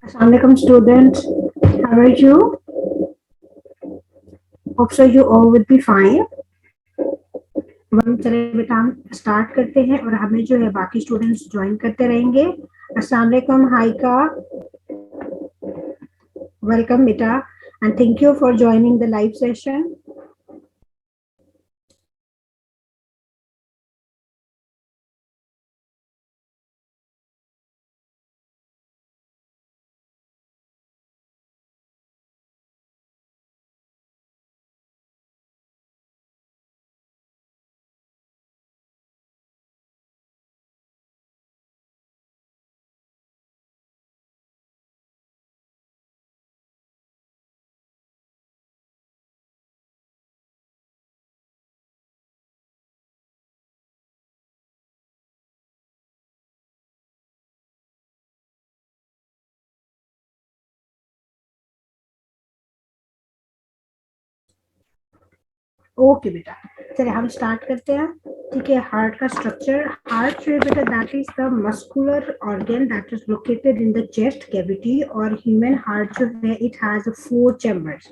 Assalamualaikum students, how are you? Hope so you all would be fine. चले बेटा हम start करते हैं और हमें जो है बाकी स्टूडेंट्स ज्वाइन करते रहेंगे. Assalamualaikum Haika, welcome बेटा and thank you for joining the live session. Okay बेटा, चलिए हम स्टार्ट करते हैं. ठीक है, हार्ट का स्ट्रक्चर. हार्ट जो है बेटा that is the muscular organ that is located in the chest cavity. और ह्यूमन हार्ट जो है इट हैज 4 चैम्बर्स.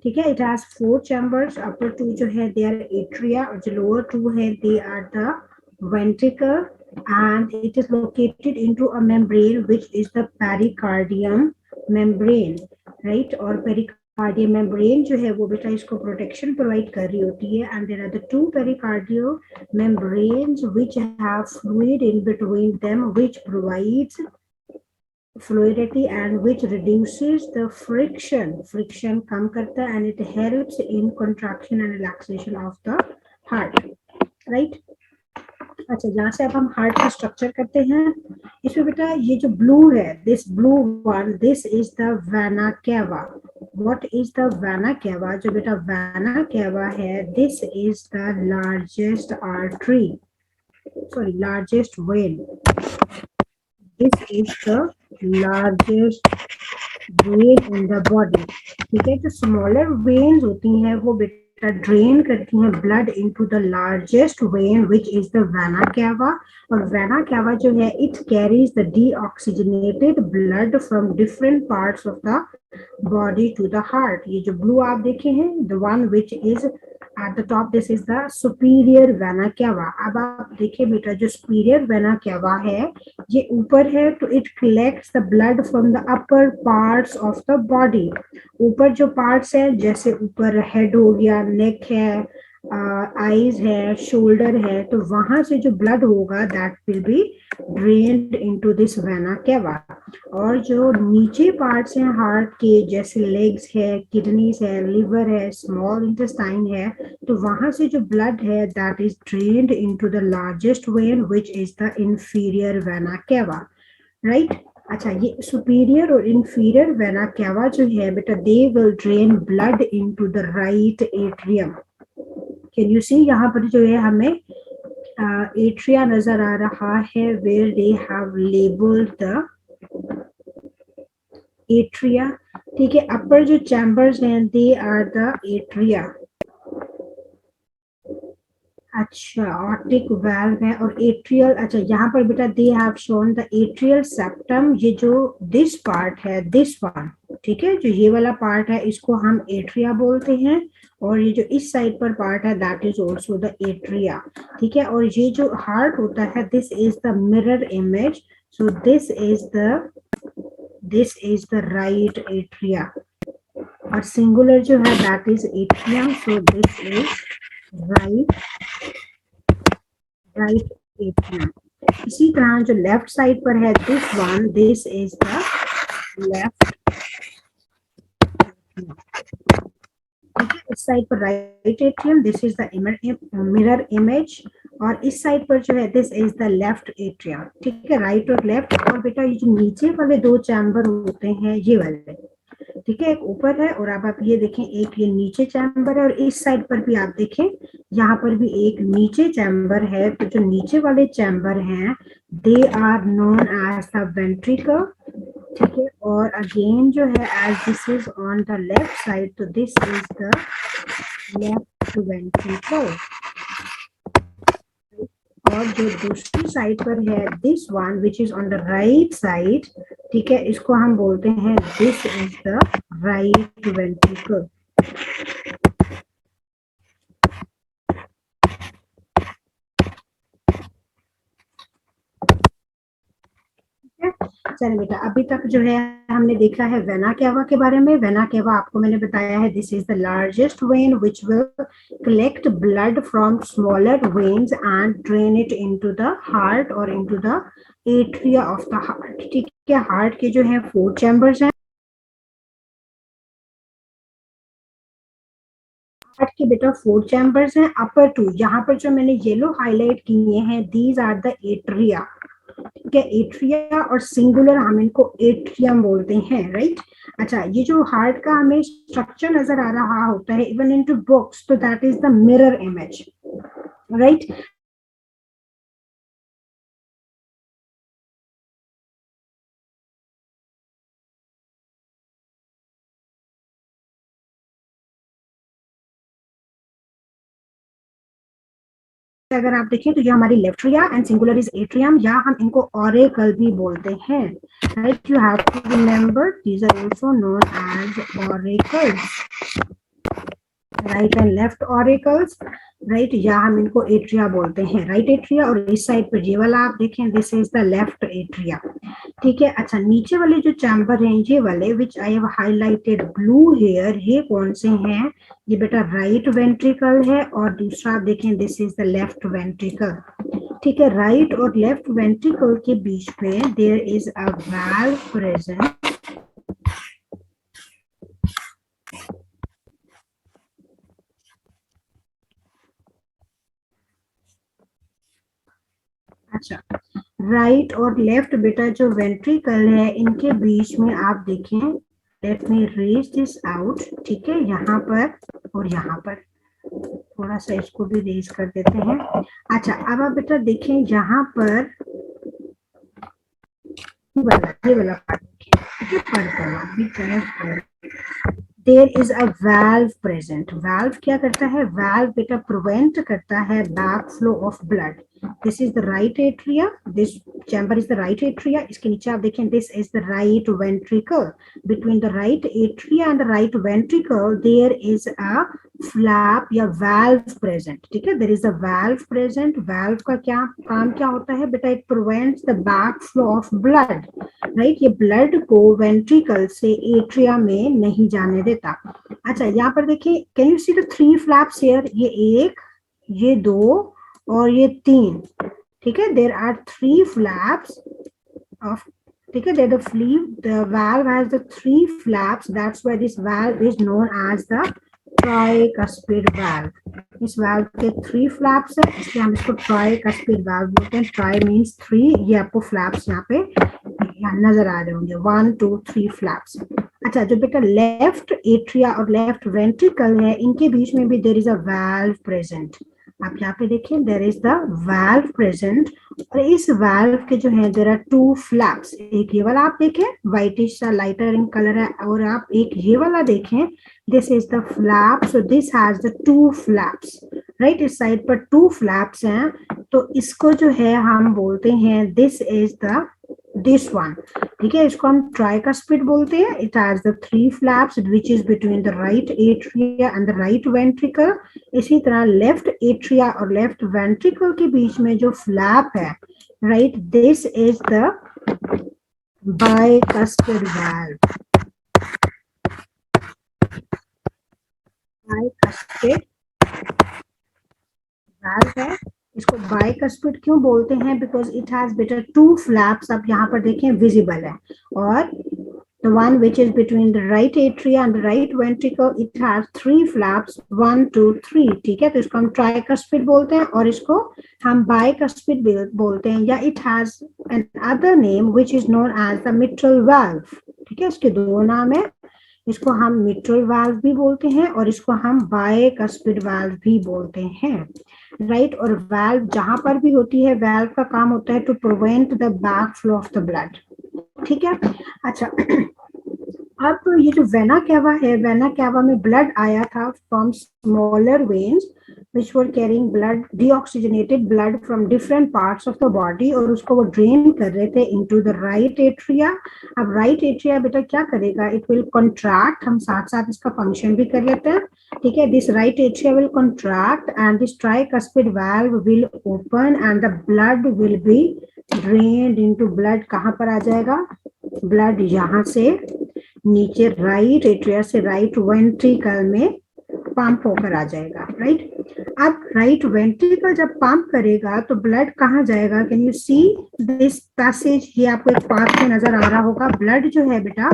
ठीक है, इट हैज 4 चैम्बर्स. अपर 2 जो है दे आर एट्रिया और जो लोअर 2 है they are the ventricle. And it is located into a membrane which is the pericardium membrane, right. और पेरिकार्डियम मेम्ब्रेन जो है वो बेटा इसको प्रोटेक्शन प्रोवाइड कर रही होती है. And there are the 2 pericardial membranes which have fluid in between them which provides fluidity and which reduces the friction कम करता है and it helps in contraction and relaxation of the heart, right. अच्छा, यहाँ से अब हम heart का structure करते हैं. इसमें बेटा ये जो ब्लू है, this blue one, this is the vena केवा. What is the vena cava? जो बेटा वेना केवा है, this is the largest artery, sorry largest when. This is the largest when in the body. ठीक है, जो smaller veins होती हैं वो बेटा ड्रेन करती हैं blood into the largest vein which is the vena cava. और वेना केवा जो है it carries the deoxygenated blood from different parts of the body to the heart. ये जो ब्लू आप देखे हैं, the one which is at the top, this is the superior vena cava. अब आप देखिए बेटा जो superior vena cava है ये ऊपर है तो it collects the blood from the upper parts of the body. ऊपर जो parts है जैसे ऊपर head हो गया, neck है, eyes है, shoulder है, तो वहां से जो blood होगा that will be drained into this vena cava. और जो नीचे पार्ट्स हैं हार्ट के जैसे लेग्स है, किडनीज है, लिवर है, स्मॉल इंटेस्टाइन है, तो वहां से जो ब्लड है that is drained into the largest vein which is the inferior vena cava, right. अच्छा, ये सुपीरियर और इंफीरियर वेना केवा जो है बेटा they will drain blood into the right atrium. Can you see यहाँ पर जो है हमें एट्रिया नजर आ रहा है where they have labelled the atria. ठीक है, अपर जो चैम्बर्स हैं दे आर द एट्रिया. अच्छा, ऑर्टिक वाल्व है और एट्रियल. अच्छा, यहाँ पर बेटा they have shown the atrial septum. ये जो दिस पार्ट है, दिस वन, ठीक है, जो ये वाला पार्ट है इसको हम एट्रिया बोलते हैं. और ये जो इस साइड पर पार्ट है that is also the atria. ठीक है, और ये जो हार्ट होता है this is the mirror image. So this is the right atria. और सिंगुलर जो है that is atrium. So this is right atrium. इसी तरह जो लेफ्ट साइड पर है this one, this is the left. इस साइड पर right atrium, this is the mirror image. और इस साइड पर जो है this is the left atrium. ठीक है, राइट और लेफ्ट. और बेटा ये जो नीचे वाले 2 चैम्बर होते हैं ये वाले, ठीक है, एक ऊपर है और अब आप ये देखें एक ये नीचे चैम्बर है. और इस साइड पर भी आप देखें यहाँ पर भी एक नीचे चैम्बर है. तो जो नीचे वाले चैम्बर हैं they are known as the ventricle. ठीक है, और अगेन जो है as this is on the left side तो this is the left ventricle. और जो दूसरी साइड पर है this one which is on the right side, ठीक है, इसको हम बोलते हैं this is the right ventricle. चलिए बेटा, अभी तक जो है हमने देखा है वेना केवा के बारे में। वेना केवा आपको मैंने बताया है this is the largest vein which will collect blood from smaller veins and drain it into the heart और into the atria of the heart. ठीक है, हार्ट के जो है 4 चैम्बर्स हैं। हार्ट के बेटा 4 चैम्बर्स हैं। अपर 2, यहाँ पर जो मैंने येलो हाईलाइट किए हैं, दीज आर द एट्रिया। ठीक है, एट्रिया और सिंगुलर हम इनको एट्रियम बोलते हैं, राइट। अच्छा, ये जो हार्ट का हमें स्ट्रक्चर नजर आ रहा होता है इवन इनटू बुक्स, तो that is the mirror image, right. अगर आप देखें तो ये हमारी left atria and singular is atrium, या हम इनको ऑरेकल भी बोलते हैं, right. You have to remember these are also known as auricles, right and left auricles, right, या हम इनको एट्रिया बोलते हैं, राइट एट्रिया। और इस साइड पर ये वाला आप देखें, this is the left atria. ठीक है, अच्छा, नीचे वाले जो चैम्बर हैं ये वाले which I have highlighted blue here, ये कौन से हैं? ये बेटा राइट वेंट्रिकल है, और दूसरा आप देखें this is the left ventricle. ठीक है, राइट और लेफ्ट वेंट्रिकल के बीच में there is a valve present. अच्छा, राइट और लेफ्ट बेटा जो वेंट्रिकल है इनके बीच में आप देखें, let me erase this out. ठीक है, यहाँ पर और यहाँ पर थोड़ा सा इसको भी रेज कर देते हैं। अच्छा, अब आप बेटा देखें यहाँ पर ये वाला पार्ट देखें, ठीक है, purple, there is a valve present. Valve क्या करता है? वाल्व बेटा प्रिवेंट करता है back flow of blood. This is the right atria, this chamber is the right atria. इसके नीचे आप देखें this is the right ventricle. Between the right atria and the right ventricle there is a flap या valve present. ठीक है, there is a valve present. Valve का क्या काम क्या होता है बेटा? It prevents the back flow of blood, right. ये ब्लड को वेंट्रिकल से एट्रिया में नहीं जाने देता। अच्छा, यहाँ पर देखिए, can you see the 3 flaps here? ये 1, ये 2 और ये 3। ठीक है, देयर आर 3 फ्लैप्स ऑफ, ठीक है, the valve has the 3 flaps, that's why this valve is known as the tricuspid valve। इस valve के 3 flaps है, इसलिए हम इसको tricuspid valve बोलते हैं। Tri means 3, ये आपको flaps यहाँ पे नजर आ रहे होंगे, 1 2 3 फ्लैप्स। अच्छा, जो बेटा लेफ्ट एट्रिया और लेफ्ट वेंट्रिकल है इनके बीच में भी there is a valve present. आप यहाँ पे देखें, there is the valve present, और इस वाल्व के जो है देयर आर 2 फ्लैप्स। एक ये वाला आप देखें, व्हाइटिश सा लाइटर इन कलर है, और आप एक ये वाला देखें, this is the flap, so this has the 2 flaps, right. इस साइड पर 2 फ्लैप्स हैं, तो इसको जो है हम बोलते हैं this is the this one. ठीक है, इसको हम ट्राइकस्पिड बोलते हैं। It has the 3 flaps which is between the right atria and the right ventricle. इसी तरह लेफ्ट एट्रिया और लेफ्ट वेंट्रिकल के बीच में जो फ्लैप है, right, this is the bicuspid valve। bicuspid valve है, इसको bicuspid क्यों बोलते हैं? Because it has better 2 flaps, आप यहाँ पर देखें विजिबल है, और the one which is between the right atria and the right ventricle, it has 3 flaps, 1 2 3। ठीक है, तो इसको हम tricuspid बोलते हैं, और इसको हम bicuspid बोलते हैं, या it has another name which is known as the mitral valve। ठीक है, इसके 2 नाम है, इसको हम mitral valve भी बोलते हैं और इसको हम bicuspid valve भी बोलते हैं, राइट। और वाल्व जहां पर भी होती है, वाल्व का काम होता है to prevent the back flow of the blood. ठीक है, अच्छा, अब ये जो वेना कैवा है, वेना कैवा में ब्लड आया था from smaller veins, which were carrying blood, deoxygenated blood from different parts of the body, और उसको वो drain कर रहे थे into the right atria. अब right atria बेटा क्या करेगा? It will contract. हम साथ साथ इसका function भी कर लेते हैं, ठीक है? This right atria will contract and this tricuspid valve will open and the blood will be drained into blood. कहाँ पर आ जाएगा? Blood यहाँ से नीचे right atria से right ventricle में पंप होकर आ जाएगा, राइट? अब राइट वेंट्रिकल जब पंप करेगा तो ब्लड कहाँ जाएगा? Can you see this passage? ये आपको एक पाथ में नजर आ रहा होगा. ब्लड जो है बेटा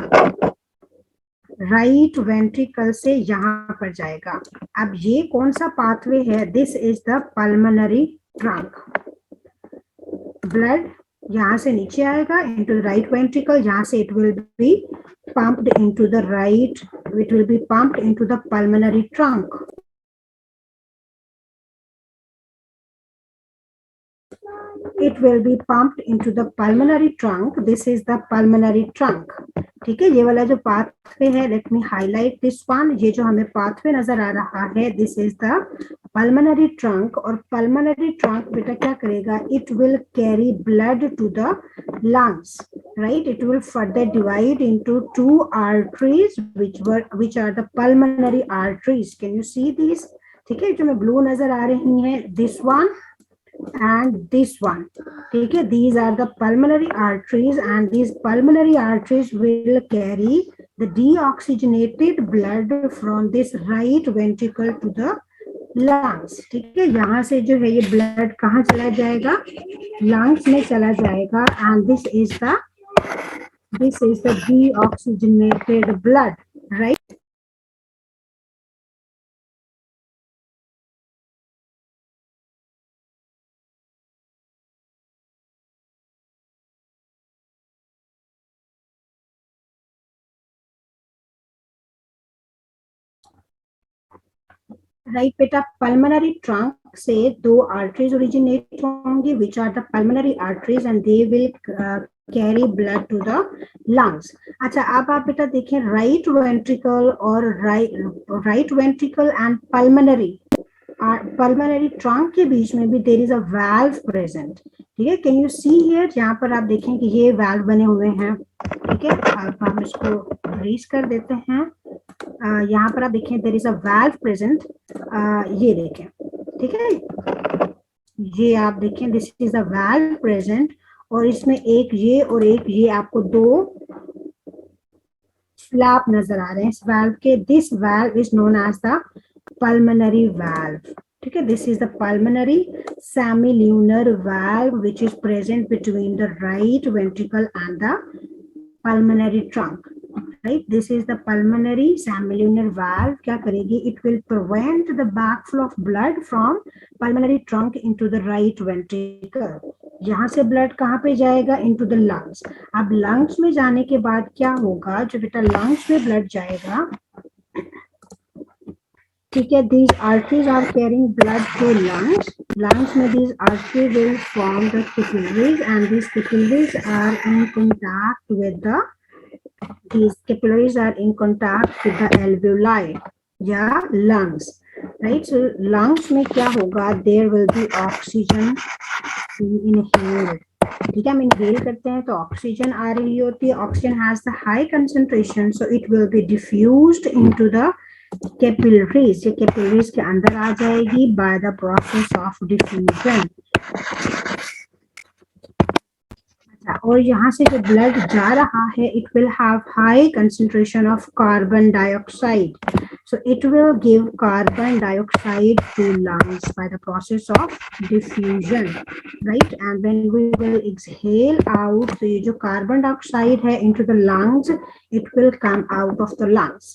राइट वेंट्रिकल से यहाँ पर जाएगा. अब ये कौन सा पाथवे है? This is the pulmonary trunk. Blood यहाँ से नीचे आएगा into the right ventricle. यहाँ से it will be pumped into the right, it will be pumped into the pulmonary trunk. It will be pumped into the pulmonary trunk. This is the pulmonary trunk. ठीक है, ये वाला जो pathway है, let me highlight this one. ये जो हमें pathway नजर आ रहा है, this is the pulmonary trunk. और pulmonary trunk बेटा क्या करेगा? It will carry blood to the lungs, right? It will further divide into two arteries, which are the pulmonary arteries. Can you see these? ठीक है, जो मैं blue नजर आ रही हैं, this one and this one. ठीक है, these are the pulmonary arteries and these pulmonary arteries will carry the deoxygenated blood from this right ventricle to the lungs. ठीक है, यहाँ से जो है ये blood कहाँ चला जाएगा? lungs में चला जाएगा. and this is the deoxygenated blood, right? Right बेटा, पल्मोनरी ट्रंक से दो आर्टरीज ओरिजिनेट होंगी, which are the pulmonary arteries and they will carry blood to the lungs. अच्छा, अब आप बेटा देखें राइट वेंट्रिकल और right ventricle and pulmonary trunk के बीच में भी there is a valve present. ठीक है, कैन यू सी हियर? यहाँ पर आप देखें कि ये वाल्व बने हुए हैं. ठीक है, अब हम इसको रीच कर देते हैं. यहाँ पर आप देखें there is a valve present. ये देखें, ठीक है, ये आप देखें this is a valve present और इसमें एक ये और एक ये आपको दो फ्लैप नजर आ रहे हैं इस वाल्व के. This valve is known as the pulmonary valve. ठीक है, this is the pulmonary semilunar valve which is present between the right ventricle and the pulmonary trunk. Right, this is the pulmonary semilunar valve. क्या करेगी? It will prevent the backflow of blood from pulmonary trunk into the right ventricle. यहाँ से blood कहाँ पे जाएगा? Into the lungs. अब lungs में जाने के बाद क्या होगा? जो बेटा lungs में blood जाएगा, ठीक है, these arteries are carrying blood to lungs. Lungs में these arteries will form the capillaries and these capillaries are in contact with the alveoli या lungs. Right, so lungs में क्या होगा? There will be oxygen inhaled. ठीक है, हम inhale करते हैं तो ऑक्सीजन आ रही होती है. Oxygen has the high concentration, so it will be diffused into the capillaries. ये कैपिलरीज के अंदर आ जाएगी by the process of diffusion. अच्छा, और यहाँ से जो ब्लड जा रहा है it will have high concentration of carbon dioxide, so it will give carbon dioxide to lungs by the process of diffusion, right? And when we will exhale out, तो ये जो carbon dioxide है into the lungs, it will come out of the lungs,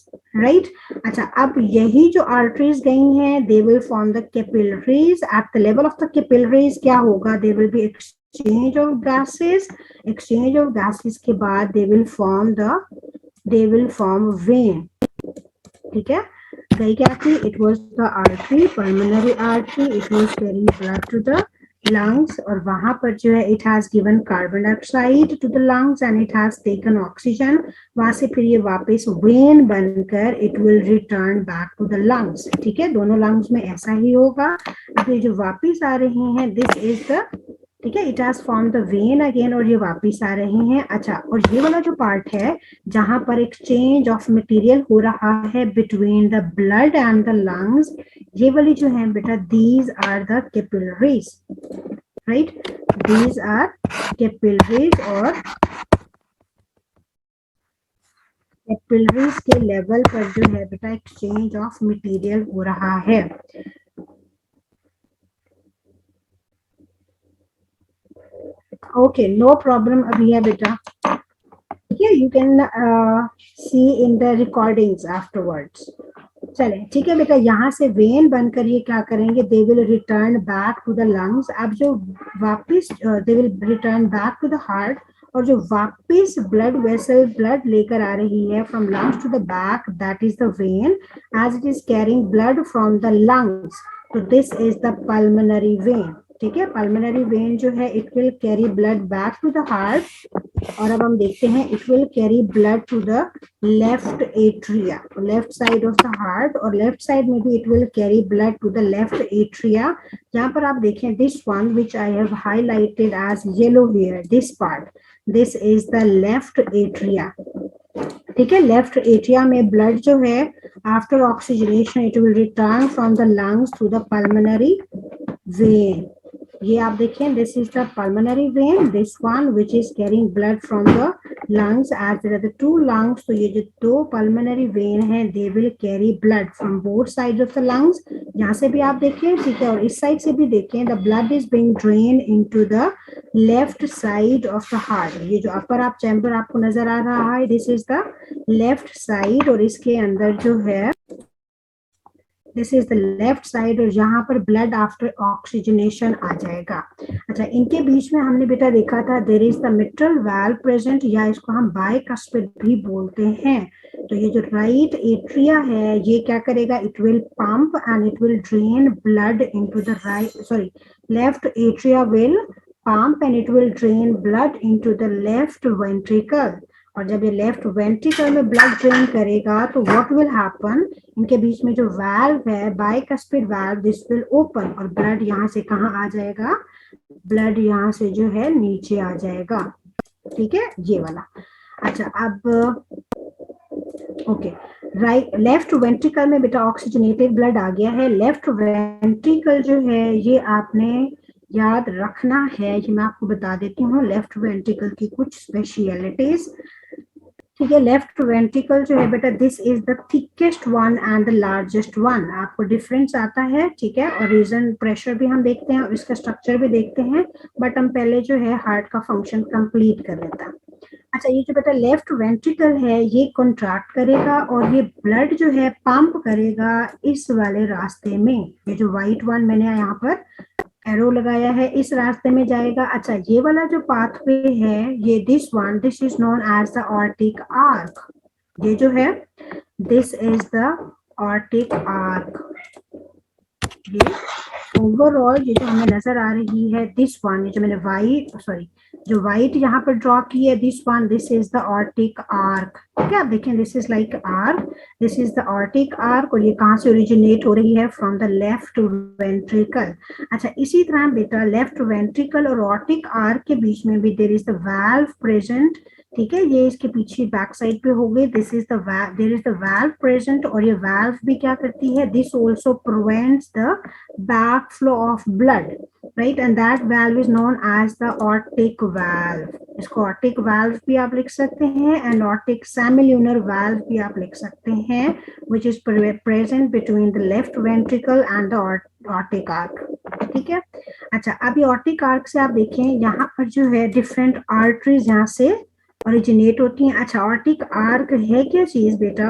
right? अच्छा, अब यही जो arteries गई हैं, they will form the capillaries. At the level of the capillaries क्या होगा? There will be exchange of gases. Exchange of gases के बाद they will form vein. ठीक है, गई क्या थी? It was the artery, pulmonary artery. It was carrying blood to the lungs, और वहां पर जो है it has given carbon dioxide to the lungs and it has taken oxygen. वहां से फिर ये वापस वेन बनकर it will return back to the lungs. ठीक है, दोनों लंग्स में ऐसा ही होगा। अब ये जो वापिस आ रहे हैं दिस इज द, ठीक है, it has form the when again, और ये वापिस आ रहे हैं। अच्छा, और ये वाला जो पार्ट है जहां पर एक्सचेंज ऑफ मटेरियल हो रहा है between the blood and the lungs, ये वाली जो है बेटा these are the capillaries, right, these are capillaries, और कैपिलरीज के लेवल पर जो है बेटा एक्सचेंज ऑफ मटेरियल हो रहा है। ओके, नो प्रॉब्लम अभी है बेटा। Yeah, you can see in the recordings afterwards. चले, ठीक है बेटा, यहाँ से वेन बनकर ये क्या करेंगे, they will return back to the lungs. अब जो वापिस they will return back to the heart, और जो वापिस ब्लड वेसल ब्लड लेकर आ रही है from lungs to the back, that is the vein, as it is carrying blood from the lungs, तो this is the pulmonary vein. ठीक है, पल्मोनरी वेन जो है it will carry blood back to the heart, और अब हम देखते हैं it will carry blood to the left atria, left side of the heart, और लेफ्ट साइड में भी it will carry blood to the left atria. यहाँ पर आप देखें this one which I have highlighted as yellow here, this part, this is the left atria. ठीक है, left atria में ब्लड जो है after oxygenation it will return from the lungs through the pulmonary vein. ये आप देखें, this is the pulmonary vein, this one which is carrying blood from the lungs as there are the two lungs. तो ये जो दो pulmonary vein है दे will carry blood from both side of the lungs. यहाँ से भी आप देखें, ठीक है, और इस साइड से भी देखें, the blood is being drain into the left side of the heart. ये जो अपर आप चैम्बर आपको नजर आ रहा है this is the left side, और इसके अंदर जो है this is the left side, और यहाँ पर ब्लड आफ्टर ऑक्सीजनेशन आ जाएगा। अच्छा, इनके बीच में हमने बेटा देखा था there is the mitral valve present, या इसको हम बाइकस्पिड भी बोलते हैं। तो ये जो राइट एट्रिया है ये क्या करेगा, it will pump and it will drain blood into the right, sorry, left atria will pump and it will drain blood into the left ventricle। और जब ये लेफ्ट वेंट्रिकल में ब्लड ड्रेन करेगा तो व्हाट विल हैपन, इनके बीच में जो वाल्व है bicuspid valve this will open, और ब्लड यहाँ से कहाँ आ जाएगा, ब्लड यहाँ से जो है नीचे आ जाएगा। ठीक है, ये वाला। अच्छा, अब ओके, राइट, लेफ्ट वेंट्रिकल में बेटा ऑक्सीजनेटेड ब्लड आ गया है। लेफ्ट वेंट्रिकल जो है ये आपने याद रखना है, ये मैं आपको बता देती हूँ लेफ्ट वेंट्रिकल की कुछ स्पेशलिटीज। ठीक है, लेफ्ट वेंट्रिकल जो है बेटा this is the thickest one and the largest one. आपको डिफरेंस आता है, ठीक है, और रीजन प्रेशर भी हम देखते हैं और इसका स्ट्रक्चर भी देखते हैं, बट हम पहले जो है हार्ट का फंक्शन कंप्लीट कर लेते हैं। अच्छा, ये जो बेटा लेफ्ट वेंट्रिकल है ये कॉन्ट्रैक्ट करेगा और ये ब्लड जो है पंप करेगा इस वाले रास्ते में, ये जो व्हाइट वन मैंने यहाँ पर एरो लगाया है इस रास्ते में जाएगा। अच्छा, ये वाला जो पाथवे है ये this one, this is known as the aortic arch. ये जो है this is the aortic arch. ये ओवरऑल ये जो हमें नजर आ रही है दिस वन, ये जो मैंने व्हाइट, सॉरी, जो व्हाइट यहाँ पर ड्रॉ की है this one, this is the aortic arc. ठीक है, आप देखें this is like arc, this is the aortic arc, और ये कहाँ से ओरिजिनेट हो रही है, फ्रॉम द लेफ्ट वेंट्रिकल। अच्छा, इसी तरह बेटा लेफ्ट वेंट्रिकल और ऑर्टिक आर्क के बीच में भी there is the valve present. ठीक है, ये इसके पीछे बैक साइड पे हो गई, this is the there is the valve present, और ये वाल्व भी क्या करती है, this also prevents the back flow of blood, right, and that valve is known as the aortic valve. इसको ऑर्टिक वाल्व भी आप लिख सकते हैं एंड ऑर्टिक सेमिल्यूनर वाल्व भी आप लिख सकते हैं, which is present between the left ventricle and the aortic arc. ठीक है, अच्छा, अभी ऑर्टिक आर्क से आप देखें यहाँ पर जो है डिफरेंट आर्टरीज यहाँ से ओरिजिनेट होती हैं। अच्छा, ऑर्टिक आर्क है क्या चीज बेटा,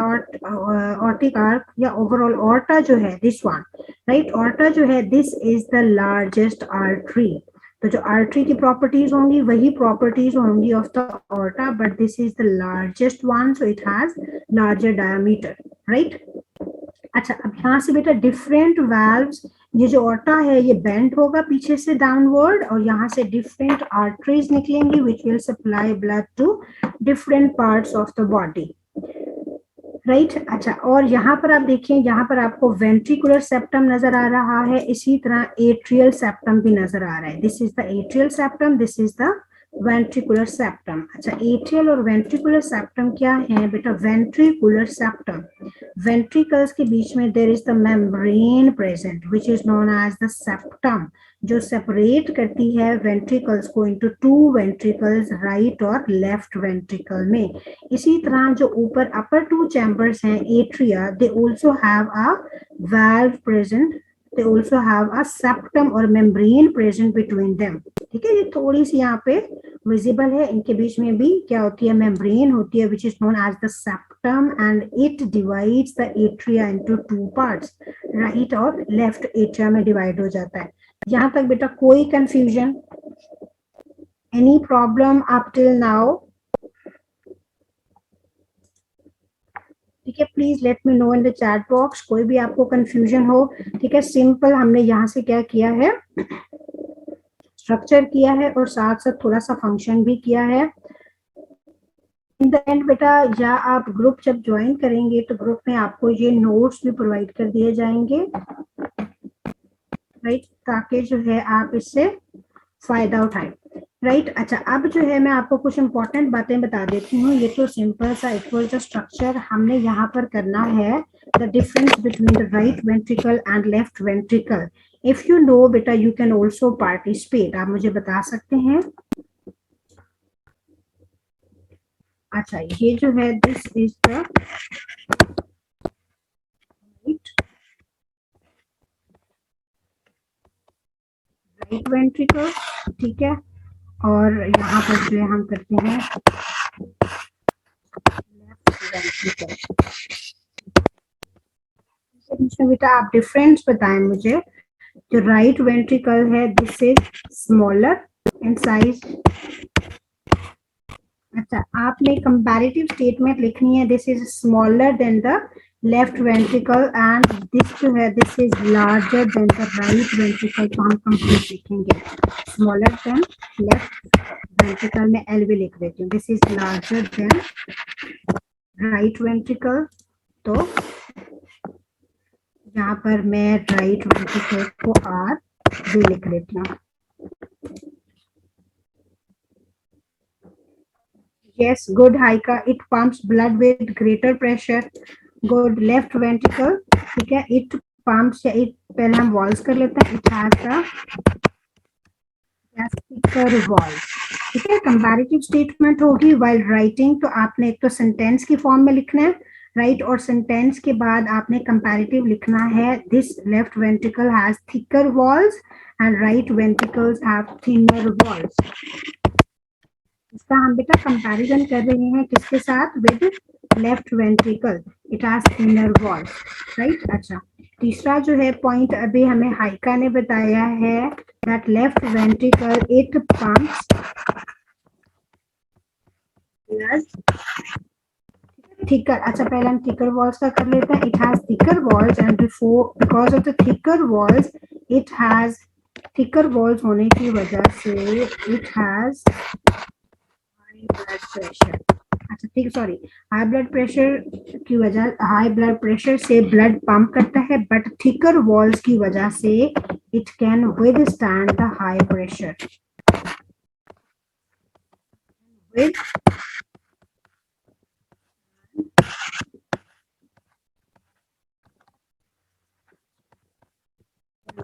ऑर्टिक आर्क या ओवरऑल ऑर्टा जो है दिस वन, राइट, ऑर्टा जो है this is the largest artery. तो जो आर्टरी की प्रॉपर्टीज होंगी वही प्रॉपर्टीज होंगी of the aorta, but this is the largest one, so it has larger diameter, right. अच्छा, अब यहाँ से बेटा डिफरेंट वाल्व्स ये जो ऑर्टा है ये बेंड होगा पीछे से डाउनवर्ड और यहाँ से डिफरेंट आर्टरीज निकलेंगी which will supply blood to different parts of the body, right. अच्छा, और यहाँ पर आप देखिए, यहाँ पर आपको वेंट्रिकुलर सेप्टम नजर आ रहा है, इसी तरह एट्रियल सेप्टम भी नजर आ रहा है। This is the atrial septum, this is the ventricular septum. अच्छा, एट्रियल और वेंट्रिकुलर सेप्टम क्या है बेटा? वेंट्रिकुलर सेप्टम, वेंट्रिकल्स के बीच में there is the membrane present which is known as the septum, जो सेपरेट करती है वेंट्रिकल्स को इनटू टू वेंट्रिकल्स, राइट और लेफ्ट वेंट्रिकल में। इसी तरह जो ऊपर अपर टू चैम्बर्स हैं atria, they also have a valve present, they also have a septum और membrane present between them। ठीक है, ये थोड़ी सी यहाँ पे विजिबल है, इनके बीच में भी क्या होती है? मेम्ब्रेन होती है which is known as the septum and it divides the atria into two parts, right और left atria में डिवाइड हो जाता है। यहाँ तक बेटा कोई confusion, any problem up till now? ठीक है, please let me know in the chat box, कोई भी आपको कंफ्यूजन हो। ठीक है, सिंपल हमने यहाँ से क्या किया है? स्ट्रक्चर किया है और साथ साथ थोड़ा सा फंक्शन भी किया है। इन द एंड बेटा, या आप ग्रुप जब ज्वाइन करेंगे तो ग्रुप में आपको ये नोट्स भी प्रोवाइड कर दिए जाएंगे, राइट, ताकि जो है आप इससे फायदा उठाएं, राइट। अच्छा, अब जो है मैं आपको कुछ इंपॉर्टेंट बातें बता देती हूँ। ये तो सिंपल सा इट वाज द स्ट्रक्चर, हमने यहाँ पर करना है the difference between the right ventricle and left ventricle. If you know बेटा यू कैन ऑल्सो पार्टिसिपेट, आप मुझे बता सकते हैं। अच्छा, ये जो है this is the right ventricle, ठीक है, और यहाँ पर जो है हम करते हैं लेफ्ट वेंट्रिकल। बेटा आप डिफरेंस बताएं मुझे। जो राइट वेंट्रिकल है this is smaller in size. अच्छा, आपने कंपैरेटिव स्टेटमेंट लिखनी है, this is smaller than the left ventricle and this जो है this is larger than the right ventricle. तो हम कंप्लीट लिखेंगे स्मॉलर देन लेफ्ट वेंट्रिकल में एल भी लिख देती हूँ, this is larger than right ventricle. तो यहाँ पर मैं राइट वेंट्रिकल को आर भी लिख लेती हूँ। Yes, good Haika, it pumps blood with greater pressure. Good, left ventricle, ठीक है, it pumps, या it पहले हम walls कर लेते हैं, it has a thicker walls, ठीक है। कंपैरेटिव स्टेटमेंट होगी while writing, तो आपने एक तो सेंटेंस की फॉर्म में लिखना है, राइट, और सेंटेंस के बाद आपने कंपैरेटिव लिखना है, this left ventricle has thicker walls and right ventricles have thinner walls. इसका हम बेटा कंपैरिजन कर रहे हैं किसके साथ? With left ventricle, it has thinner walls, right. अच्छा, तीसरा जो है पॉइंट अभी हमें हाइका ने बताया है that left ventricle it pumps thicker. अच्छा, पहले हम थिकर वॉल्स का कर लेते हैं। It has thicker walls and because of the thicker walls, it has thicker walls होने की वजह से इट हैज ब्लड प्रेशर। अच्छा ठीक, सॉरी, हाई ब्लड प्रेशर की वजह, हाई ब्लड प्रेशर से ब्लड पंप करता है, बट थिकर वॉल्स की वजह से it can withstand the high pressure.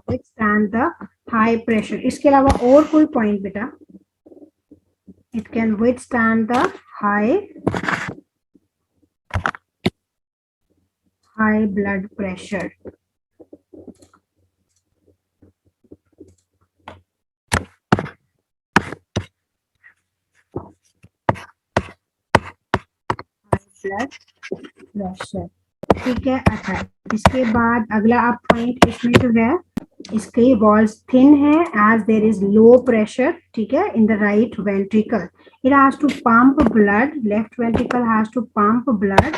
Withstand the high pressure. इसके अलावा और कोई पॉइंट बेटा? It can withstand the high blood pressure. Blood pressure, ठीक है। अच्छा, इसके बाद अगला आप पॉइंट इसमें जो है, इसके वॉल्स थिन है as there is low pressure, ठीक है, in the right ventricle. It has to pump blood, left ventricle has to pump blood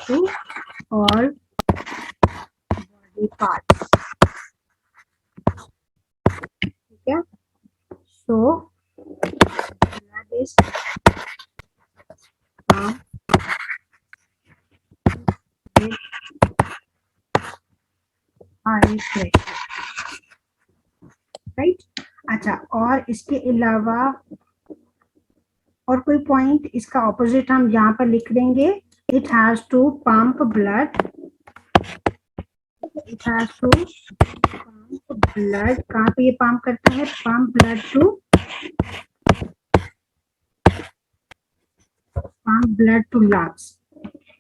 to all body parts. ठीक है, so blood is pumped with high pressure, right? अच्छा, और इसके अलावा और कोई पॉइंट, इसका ऑपोजिट हम यहाँ पर लिख देंगे, it has to pump blood, it has to pump blood, कहाँ पे ये पंप करता है, पंप ब्लड टू लंग्स,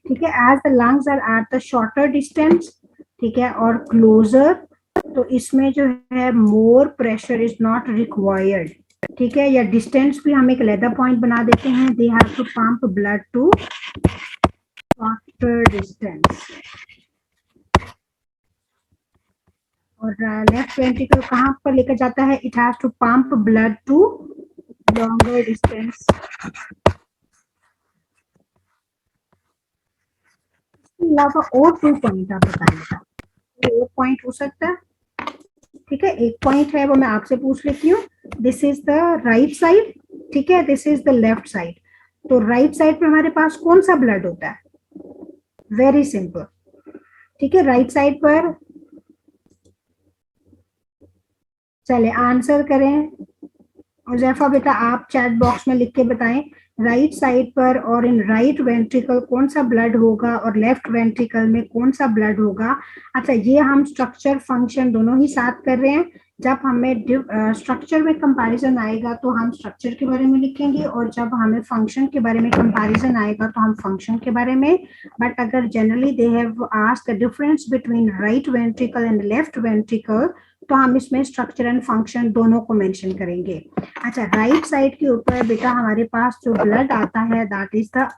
ठीक है, as the lungs are at the shorter distance, ठीक है, और क्लोजर, तो इसमें जो है more pressure is not required, ठीक है, या डिस्टेंस भी हम एक लेदर पॉइंट बना देते हैं, they have to pump blood to shorter distance. और लेफ्ट वेंट्रिकल कहाँ पर लेकर जाता है, it has to pump blood to longer distance. इसके अलावा और 2 पॉइंट आप बताइएगा, एक पॉइंट हो सकता है, ठीक है, एक पॉइंट है वो मैं आपसे पूछ लेती हूँ, this is the right side, ठीक है, this is the left side, तो राइट साइड पे हमारे पास कौन सा ब्लड होता है, वेरी सिंपल, ठीक है, राइट साइड पर, चले आंसर करें, उजैफा बेटा आप चैट बॉक्स में लिख के बताएं, राइट साइड पर और इन राइट वेंट्रिकल कौन सा ब्लड होगा और लेफ्ट वेंट्रिकल में कौन सा ब्लड होगा। अच्छा, ये हम स्ट्रक्चर फंक्शन दोनों ही साथ कर रहे हैं, जब हमें स्ट्रक्चर में कंपैरिजन आएगा तो हम स्ट्रक्चर के बारे में लिखेंगे, और जब हमें फंक्शन के बारे में कंपैरिजन आएगा तो हम फंक्शन के बारे में, बट अगर generally they have asked the difference between right ventricle and left ventricle, तो हम इसमें स्ट्रक्चर एंड फंक्शन दोनों को मेंशन करेंगे। अच्छा, राइट साइड के ऊपर बेटा हमारे पास जो ब्लड आता है that is the,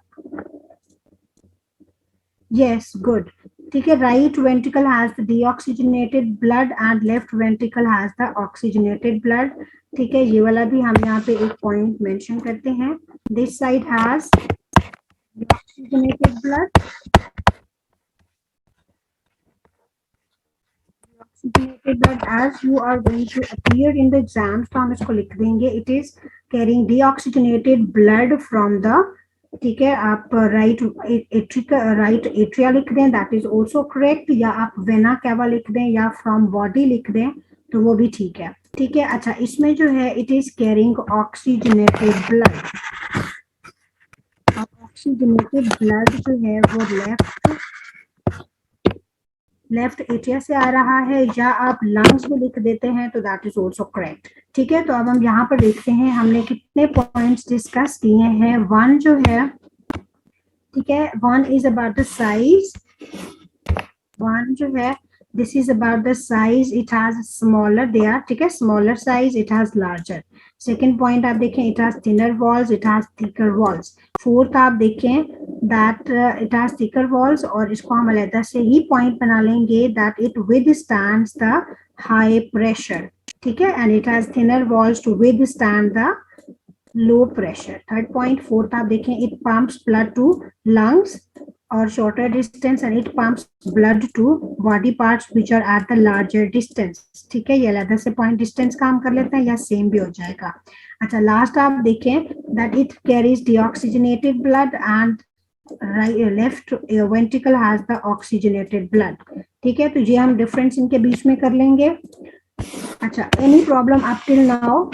yes good, ठीक है, right ventricle has the deoxygenated blood and left ventricle has the oxygenated blood, ठीक है, ये वाला भी हम यहाँ पे एक पॉइंट मेंशन करते हैं, this side has deoxygenated blood, oxygenated blood as you are going to appear in the exams, तो हम इसको लिख देंगे, it is carrying deoxygenated blood from the, ठीक है, आप राइट एट्रिया लिख दें, दैट इज ऑल्सो करेक्ट, या आप वेना कैवा लिख दें या फ्रॉम बॉडी लिख दें तो वो भी ठीक है, ठीक है। अच्छा, इसमें जो है it is carrying oxygenated blood, oxygenated blood जो है वो लेफ्ट एट्रिया से आ रहा है, या आप लंग्स में लिख देते हैं तो दैट इज ऑल्सो करेक्ट, ठीक है। तो अब हम यहाँ पर देखते हैं हमने कितने पॉइंट्स डिस्कस किए हैं। वन जो है, ठीक है, one is about the size, one जो है this is about the size, it has smaller there, ठीक है, smaller size, it has larger. Second point आप देखें, it has thinner walls, it has thicker walls. Fourth आप देखें that it has thicker walls, और इसको हम अलग से ही पॉइंट बना लेंगे that it withstands the high pressure, ठीक है, and it has thinner walls to withstand the low pressure. Third point, fourth आप देखें, it pumps blood to lungs और shorter distance and it pumps blood to body parts which are at the larger distance, ठीक है, ये अलग से point distance का हम कर लेते हैं या सेम भी हो जाएगा। अच्छा, लास्ट आप देखें that it carries deoxygenated blood and left ventricle has the oxygenated blood, ठीक है, तो ये हम डिफरेंस इनके बीच में कर लेंगे। अच्छा, any problem up till now?